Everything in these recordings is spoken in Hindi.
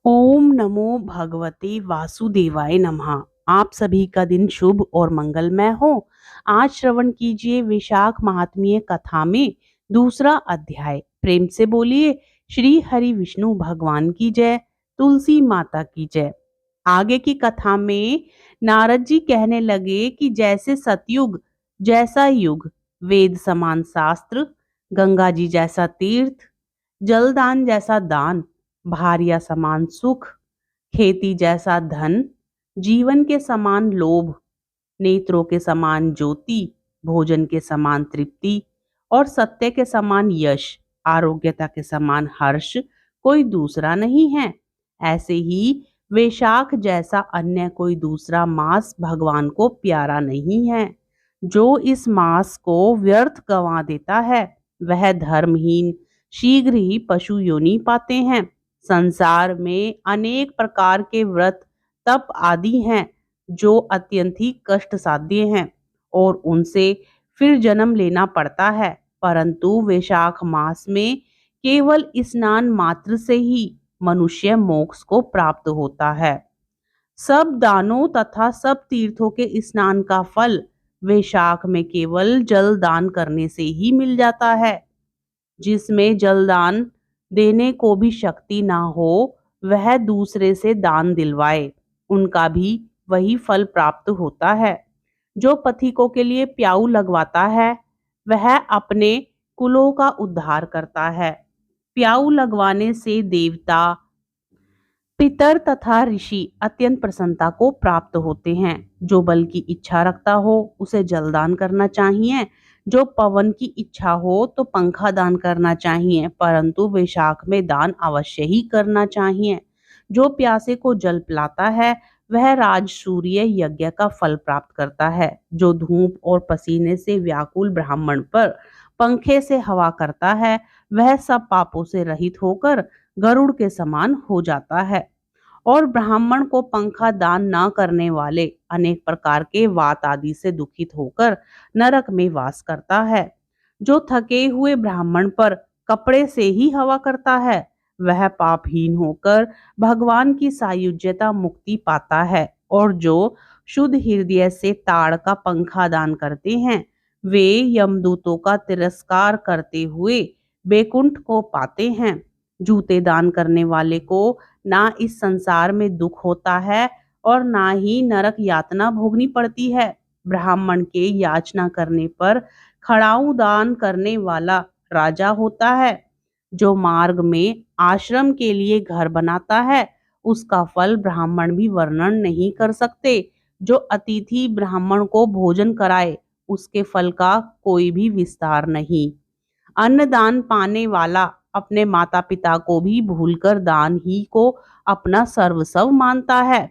ओम नमो भगवते वासुदेवाय नमः। आप सभी का दिन शुभ और मंगलमय हो। आज श्रवण कीजिए वैशाख महात्म्य कथा में दूसरा अध्याय। प्रेम से बोलिए श्री हरि विष्णु भगवान की जय, तुलसी माता की जय। आगे की कथा में नारद जी कहने लगे कि जैसे सतयुग जैसा युग, वेद समान शास्त्र, गंगा जी जैसा तीर्थ, जलदान जैसा दान, भार्या समान सुख, खेती जैसा धन, जीवन के समान लोभ, नेत्रों के समान ज्योति, भोजन के समान तृप्ति और सत्य के समान यश, आरोग्यता के समान हर्ष कोई दूसरा नहीं है। ऐसे ही वैशाख जैसा अन्य कोई दूसरा मास भगवान को प्यारा नहीं है। जो इस मास को व्यर्थ गंवा देता है वह धर्महीन शीघ्र ही पशु योनि पाते हैं। संसार में अनेक प्रकार के व्रत तप आदि हैं जो अत्यंत ही कष्ट साध्य हैं और उनसे फिर जन्म लेना पड़ता है, परंतु वैशाख मास में केवल स्नान मात्र से ही मनुष्य मोक्ष को प्राप्त होता है। सब दानों तथा सब तीर्थों के स्नान का फल वैशाख में केवल जल दान करने से ही मिल जाता है। जिसमें जलदान देने को भी शक्ति ना हो वह दूसरे से दान दिलवाए, उनका भी वही फल प्राप्त होता है। जो पथिकों के लिए प्याऊ लगवाता है वह अपने कुलों का उद्धार करता है। प्याऊ लगवाने से देवता, पितर तथा ऋषि अत्यंत प्रसन्नता को प्राप्त होते हैं। जो बल की इच्छा रखता हो उसे जलदान करना चाहिए, जो पवन की इच्छा हो तो पंखा दान करना चाहिए, परंतु वैशाख में दान अवश्य ही करना चाहिए। जो प्यासे को जल पिलाता है वह राज सूर्य यज्ञ का फल प्राप्त करता है। जो धूप और पसीने से व्याकुल ब्राह्मण पर पंखे से हवा करता है वह सब पापों से रहित होकर गरुड़ के समान हो जाता है। और ब्राह्मण को पंखा दान न करने वाले अनेक प्रकार के वात आदि से दुखित होकर नरक में वास करता है। जो थके हुए ब्राह्मण पर कपड़े से ही हवा करता है वह पापहीन होकर भगवान की सायुज्यता मुक्ति पाता है। और जो शुद्ध हृदय से ताड़ का पंखा दान करते हैं वे यमदूतों का तिरस्कार करते हुए बैकुंठ को पाते हैं। जूते दान करने वाले को ना इस संसार में दुख होता है और ना ही नरक यातना भोगनी पड़ती है। ब्राह्मण के याचना करने पर खड़ाऊ दान करने वाला राजा होता है। जो मार्ग में आश्रम के लिए घर बनाता है उसका फल ब्राह्मण भी वर्णन नहीं कर सकते। जो अतिथि ब्राह्मण को भोजन कराए उसके फल का कोई भी विस्तार नहीं। अन्नदान पाने वाला अपने माता पिता को भी भूलकर दान ही को अपना सर्वस्व मानता है।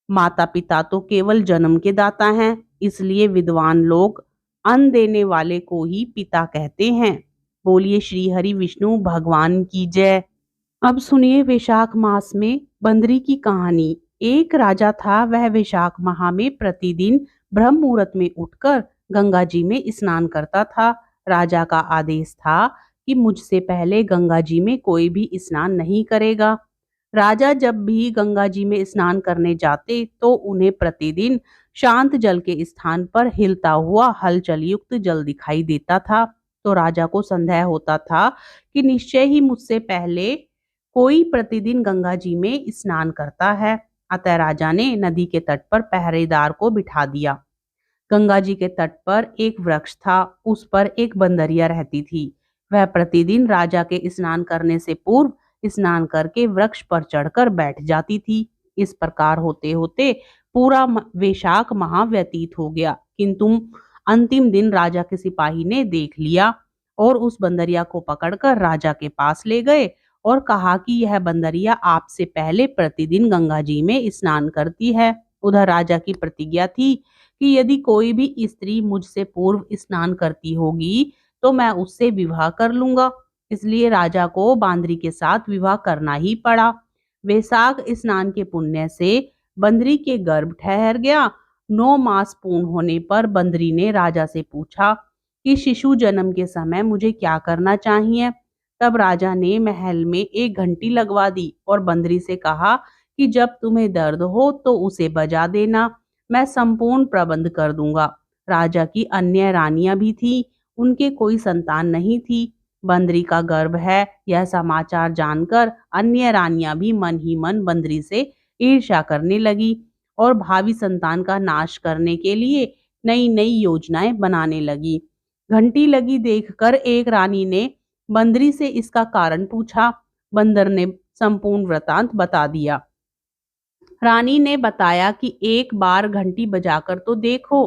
माता पिता तो केवल जन्म के दाता हैं, इसलिए विद्वान लोग अन्न देने वाले को ही पिता कहते हैं। बोलिए श्री हरि विष्णु भगवान की जय। अब सुनिए वैशाख मास में बंदरी की कहानी। एक राजा था, वह वैशाख माह में प्रतिदिन ब्रह्म मुहूर्त में उठकर गंगा जी में स्नान करता था। राजा का आदेश था कि मुझसे पहले गंगा जी में कोई भी स्नान नहीं करेगा। राजा जब भी गंगा जी में स्नान करने जाते तो उन्हें प्रतिदिन शांत जल के स्थान पर हिलता हुआ हलचल युक्त जल दिखाई देता था। तो राजा को संदेह होता था कि निश्चय ही मुझसे पहले कोई प्रतिदिन गंगा जी में स्नान करता है। अतः राजा ने नदी के तट पर पहरेदार को बिठा दिया। गंगा जी के तट पर एक वृक्ष था, उस पर एक बंदरिया रहती थी। वह प्रतिदिन राजा के स्नान करने से पूर्व स्नान करके वृक्ष पर चढ़कर बैठ जाती थी। इस प्रकार होते होते पूरा वैशाख माह व्यतीत हो गया, किंतु अंतिम दिन राजा के सिपाही ने देख लिया और उस बंदरिया को पकड़कर राजा के पास ले गए और कहा कि यह बंदरिया आपसे पहले प्रतिदिन गंगा जी में स्नान करती है। उधर राजा की प्रतिज्ञा थी कि यदि कोई भी स्त्री मुझसे पूर्व स्नान करती होगी तो मैं उससे विवाह कर लूंगा। इसलिए राजा को बांदरी के साथ विवाह करना ही पड़ा। वैशाख स्नान के पुण्य से बंदरी के गर्भ ठहर गया। 9 मास पूर्ण होने पर बंदरी ने राजा से पूछा कि शिशु जन्म के समय मुझे क्या करना चाहिए। तब राजा ने महल में एक घंटी लगवा दी और बंदरी से कहा कि जब तुम्हें दर्द हो तो उसे बजा देना, मैं संपूर्ण प्रबंध कर दूंगा। राजा की अन्य रानियां भी थीं, उनके कोई संतान नहीं थी। बंदरी का गर्भ है यह समाचार जानकर अन्य रानियां भी मन ही मन बंदरी से ईर्ष्या करने लगी और भावी संतान का नाश करने के लिए नई नई योजनाएं बनाने लगी। घंटी लगी देखकर एक रानी ने बंदरी से इसका कारण पूछा। बंदर ने संपूर्ण वृतांत बता दिया। रानी ने बताया कि एक बार घंटी बजाकर तो देखो,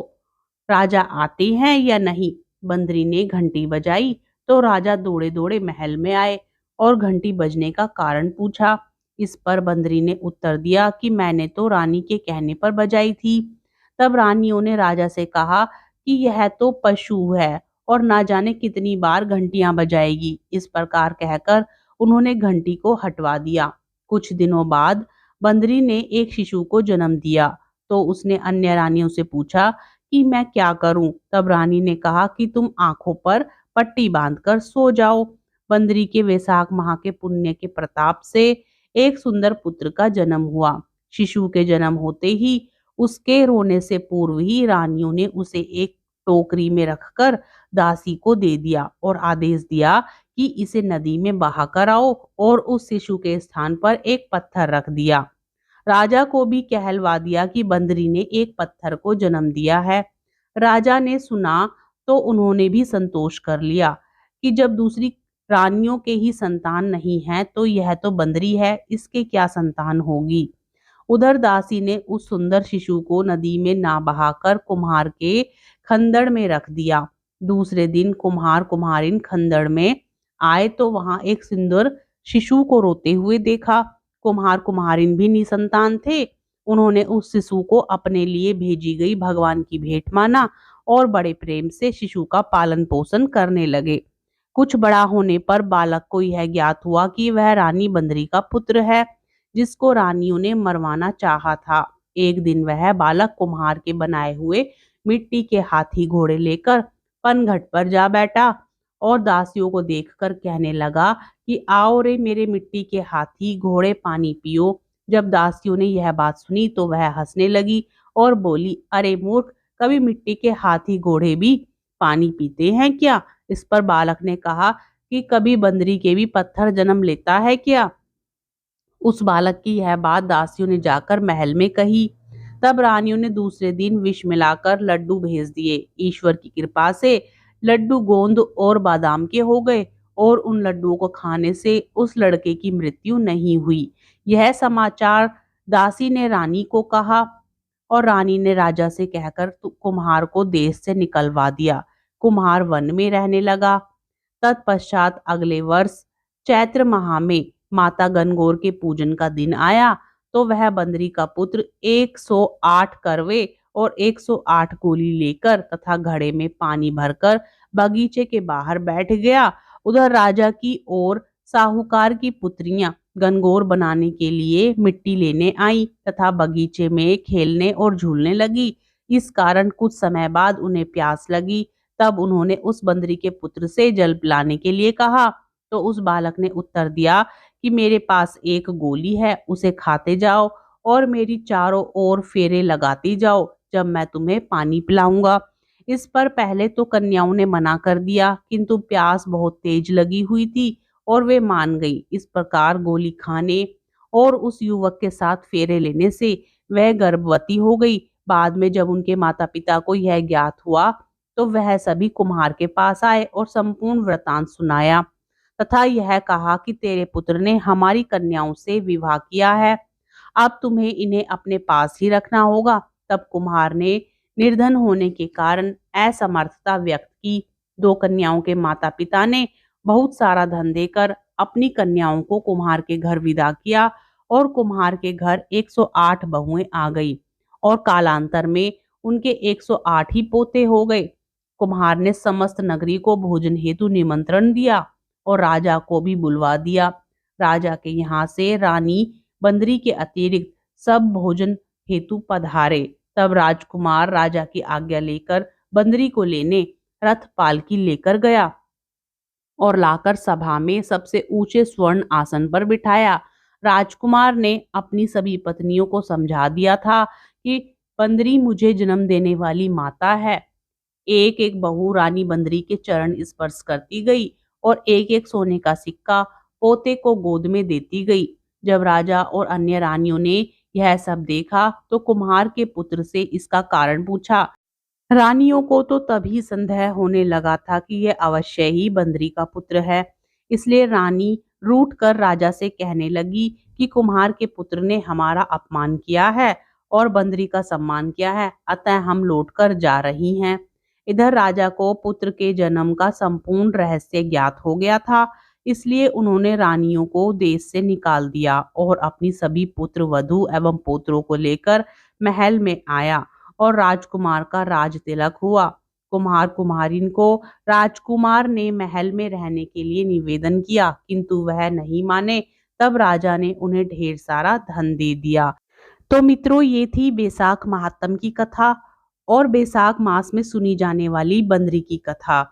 राजा आते हैं या नहीं। बंदरी ने घंटी बजाई तो राजा दौड़े दौड़े महल में आए और घंटी बजने का कारण पूछा। इस पर बंदरी ने उत्तर दिया कि मैंने तो रानी के कहने पर बजाई थी। तब रानियों ने राजा से कहा कि यह तो पशु है और ना जाने कितनी बार घंटियां बजाएगी। इस प्रकार कहकर उन्होंने घंटी को हटवा दिया। कुछ दिनों बाद बंदरी ने एक शिशु को जन्म दिया तो उसने अन्य रानियों से पूछा कि मैं क्या करूं। तब रानी ने कहा कि तुम आंखों पर पट्टी बांधकर सो जाओ। बंदरी के वैशाख माह के पुण्य के प्रताप से एक सुंदर पुत्र का जन्म हुआ। शिशु के जन्म होते ही उसके रोने से पूर्व ही रानियों ने उसे एक टोकरी में रखकर दासी को दे दिया और आदेश दिया कि इसे नदी में बहा कर आओ और उस शिशु के स्थान पर एक पत्थर रख दिया। राजा को भी कहलवा दिया कि बंदरी ने एक पत्थर को जन्म दिया है। राजा ने सुना तो उन्होंने भी संतोष कर लिया कि जब दूसरी रानियों के ही संतान नहीं है तो यह तो बंदरी है, इसके क्या संतान होगी। उधर दासी ने उस सुंदर शिशु को नदी में ना बहाकर कुम्हार के खंदड़ में रख दिया। दूसरे दिन कुम्हार कुम्हारिन खंदड़ में आए तो वहां एक सुंदर शिशु को रोते हुए देखा। कुम्हार कुम्हारिन भी निसंतान थे। उन्होंने उस शिशु को अपने लिए भेजी गई भगवान की भेंट माना और बड़े प्रेम से शिशु का पालन पोषण करने लगे। कुछ बड़ा होने पर बालक को यह ज्ञात हुआ कि वह रानी बंदरी का पुत्र है, जिसको रानियों ने मरवाना चाहा था। एक दिन वह बालक कुम्हार के बनाए हुए मिट्टी के हाथी घोड़े लेकर पनघट पर जा बैठा और दासियों को देखकर कहने लगा कि आओ रे मेरे मिट्टी के हाथी घोड़े पानी पियो। जब दासियों ने यह बात सुनी तो वह हंसने लगी और बोली, अरे मूर्ख, कभी मिट्टी के हाथी घोड़े भी पानी पीते हैं क्या। इस पर बालक ने कहा कि कभी बंदरी के भी पत्थर जन्म लेता है क्या। उस बालक की यह बात दासियों ने जाकर महल में कही। तब रानियों ने दूसरे दिन विष मिलाकर लड्डू भेज दिए। ईश्वर की कृपा से लड्डू गोंद और बादाम के हो गए और उन लड्डुओं को खाने से उस लड़के की मृत्यु नहीं हुई। यह समाचार दासी ने रानी को कहा और रानी ने राजा से कहकर कुम्हार को देश से निकलवा दिया। कुम्हार वन में रहने लगा। तत्पश्चात अगले वर्ष चैत्र माह में माता गणगौर के पूजन का दिन आया तो वह बंदरी का पुत्र 108 करवे और 108 गोली लेकर तथा घड़े में पानी भरकर बगीचे के बाहर बैठ गया। उधर राजा की ओर साहूकार की पुत्रियां गणगौर बनाने के लिए मिट्टी लेने आई तथा बगीचे में खेलने और झूलने लगी। इस कारण कुछ समय बाद उन्हें प्यास लगी। तब उन्होंने उस बंदरी के पुत्र से जल पिलाने के लिए कहा तो उस बालक ने उत्तर दिया कि मेरे पास एक गोली है, उसे खाते जाओ और मेरी चारों ओर फेरे लगाती जाओ, जब मैं तुम्हें पानी पिलाऊंगा। इस पर पहले तो कन्याओं ने मना कर दिया, किंतु प्यास बहुत तेज लगी हुई थी और वे मान गई। इस प्रकार गोली खाने और उस युवक के साथ फेरे लेने से वह गर्भवती हो गई। बाद में जब उनके माता पिता को यह ज्ञात हुआ तो वह सभी कुम्हार के पास आए और संपूर्ण वृतांत सुनाया तथा यह कहा कि तेरे पुत्र ने हमारी कन्याओं से विवाह किया है, अब तुम्हें इन्हें अपने पास ही रखना होगा। तब कुम्हार ने निर्धन होने के कारण असमर्थता व्यक्त की। दो कन्याओं के माता पिता ने बहुत सारा धन देकर अपनी कन्याओं को कुम्हार के घर विदा किया और कुम्हार के घर 108 बहुएं आ गई और कालांतर में उनके 108 ही पोते हो गए। कुम्हार ने समस्त नगरी को भोजन हेतु निमंत्रण दिया और राजा को भी बुलवा दिया। राजा के यहाँ से रानी बंदरी के अतिरिक्त सब भोजन हेतु पधारे। तब राजकुमार राजा की आज्ञा लेकर बंदरी को लेने रथ पालकी लेकर गया। और लाकर सभा में सबसे ऊंचे स्वर्ण आसन पर बिठाया। राजकुमार ने अपनी सभी पत्नियों को समझा दिया था कि बंदरी मुझे जन्म देने वाली माता है। एक एक बहू रानी बंदरी के चरण स्पर्श करती गई और एक एक सोने का सिक्का पोते को गोद में देती गई। जब राजा और अन्य रानियों ने यह सब देखा तो कुम्हार के पुत्र से इसका कारण पूछा। रानियों को तो तभी संदेह होने लगा था कि यह अवश्य ही बंदरी का पुत्र है। इसलिए रानी रूठ कर राजा से कहने लगी कि कुम्हार के पुत्र ने हमारा अपमान किया है और बंदरी का सम्मान किया है, अतः हम लौट कर जा रही हैं। इधर राजा को पुत्र के जन्म का संपूर्ण रहस्य ज्ञात हो गया था। इसलिए उन्होंने रानियों को देश से निकाल दिया और अपनी सभी पुत्र वधू एवं पुत्रों को लेकर महल में आया और राजकुमार का राज तिलक हुआ। कुम्हार कुम्हारिन को राजकुमार ने महल में रहने के लिए निवेदन किया, किंतु वह नहीं माने। तब राजा ने उन्हें ढेर सारा धन दे दिया। तो मित्रों, ये थी बैसाख महात्म की कथा और बैसाख मास में सुनी जाने वाली बंदरी की कथा।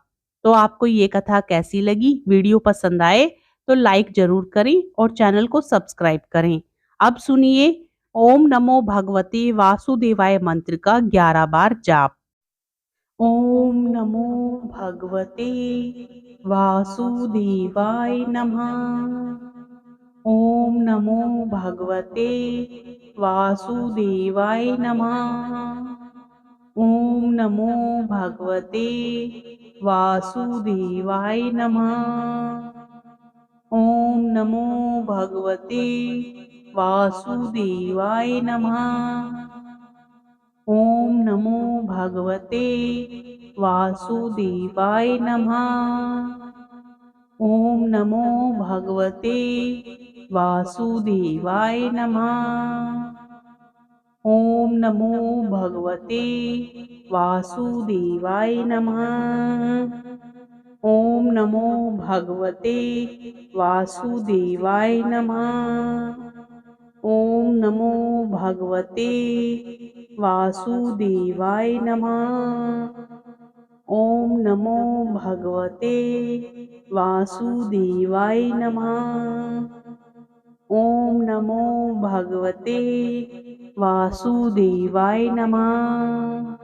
तो आपको ये कथा कैसी लगी? वीडियो पसंद आए तो लाइक जरूर करें और चैनल को सब्सक्राइब करें। अब सुनिए ओम नमो भगवते वासुदेवाय मंत्र का 11 बार जाप। ओम नमो भगवते वासुदेवाय नमः। ओम नमो भगवते वासुदेवाय नमः। ओम नमो भगवते वासुदेवाय नमः। ओम नमो भगवते वासुदेवाय नमः। ओम नमो भगवते वासुदेवाय नमः। ओम नमो भगवते वासुदेवाय नमः। ओम नमो भगवते वासुदेवाय नमः। ओम नमो भगवते वासुदेवाय नमः। ओम नमो भगवते वासुदेवाय नमः। ओम नमो भगवते वासुदेवाय नमः। ओम नमो भगवते वासुदेवाय नमः।